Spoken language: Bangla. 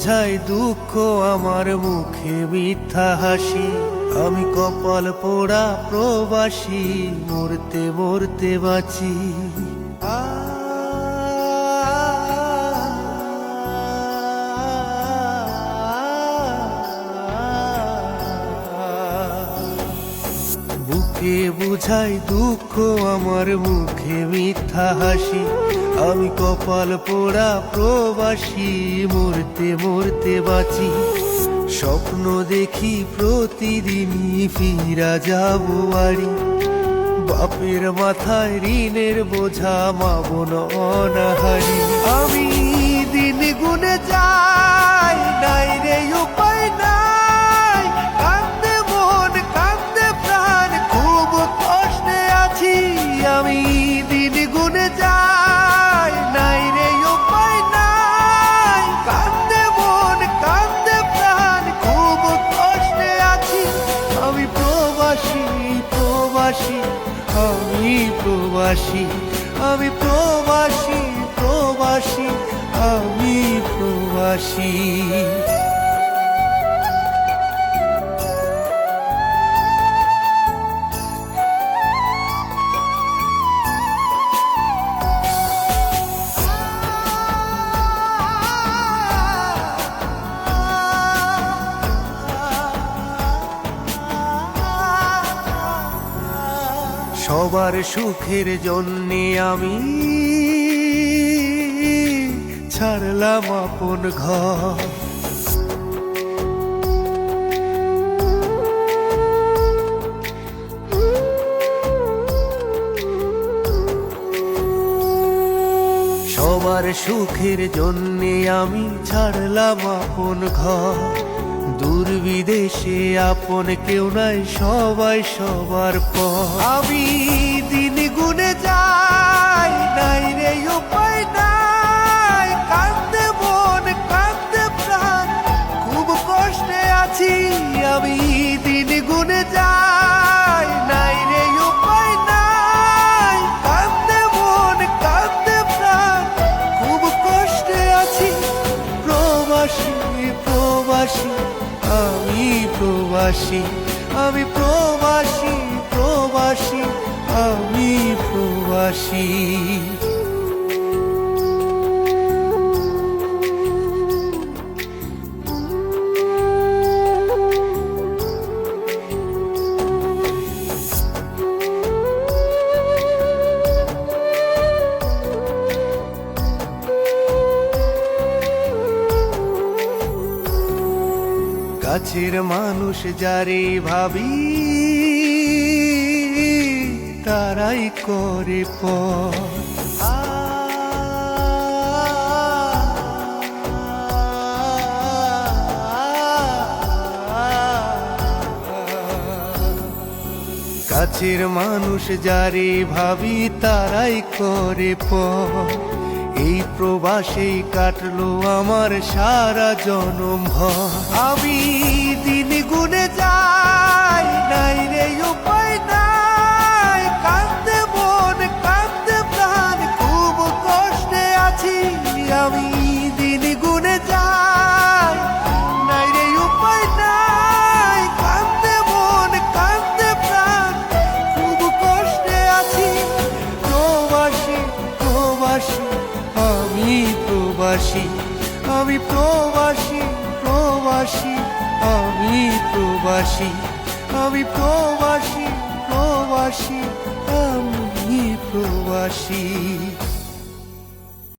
বোঝাই দুঃখ আমার মুখে মিথ্যা হাসি। আমি কপাল পোড়া প্রবাসী, মরতে মরতে বাঁচি। বুকে বুঝাই দুঃখ আমার মুখে মিথ্যা হাসি। আমি কপাল পোড়া প্রবাসী, মরতে মরতে বাঁচি। স্বপ্ন দেখি প্রতিদিনই ফিরা যাব বাড়ি। বাপের মাথায় ঋণের বোঝা, মা বোন অনাহারি। আমি দিন গুনে যাই, নাই রে উপায় নাই। কাঁদতে মন কাঁদতে প্রাণ, খুব কষ্টে আছি। আমি দিন গুনে যাই, নাই রে উপায় নাই। কাঁদতে মন কাঁদতে প্রাণ, খুব কষ্টে আছি। আমি প্রবাসী প্রবাসী, আমি প্রবাসী, আমি প্রবাসী প্রবাসী, আমি প্রবাসী। সবার সুখের জন্যে আমি ছাড়লাম আপন ঘর। সবার সুখের জন্যে আমি ছাড়লাম আপন ঘর। দূর বিদেশে আপন কেউ নাই, সবাই সবার পর। আমি দিন গুনে যাই, নাই রে উপায় নাই। কাঁদতে মন কাঁদতে প্রাণ, খুব কষ্টে আছি। আমি দিন গুনে যাই, নাই রে উপায় নাই। কাঁদতে মন কাঁদতে প্রাণ, খুব কষ্টে আছি। প্রবাসী প্রবাসী, আমি প্রবাসী, আমি প্রবাসী প্রবাসী, আমি প্রবাসী। কাছের মানুষ যারে ভাবি, তারাই করে পর। কাছের মানুষ যারে ভাবি, তারাই করে পর। এই প্রবাসেই কাটলো আমার সারা জনম ভর। আমি দিন গুনে যাই, নাই রে উপায় নাই। কাঁদতে মন কাঁদতে প্রাণ, খুব কষ্টে আছি। আমি দিন গুনে যাই, নাই রে উপায় নাই। কাঁদতে মন কাঁদতে প্রাণ, খুব কষ্টে আছি। প্রবাসী প্রবাসী, আমি প্রবাসী, আমি প্রবাসী প্রবাসী, আমি প্রবাসী, আমি প্রবাসী প্রবাসী, আমি প্রবাসী।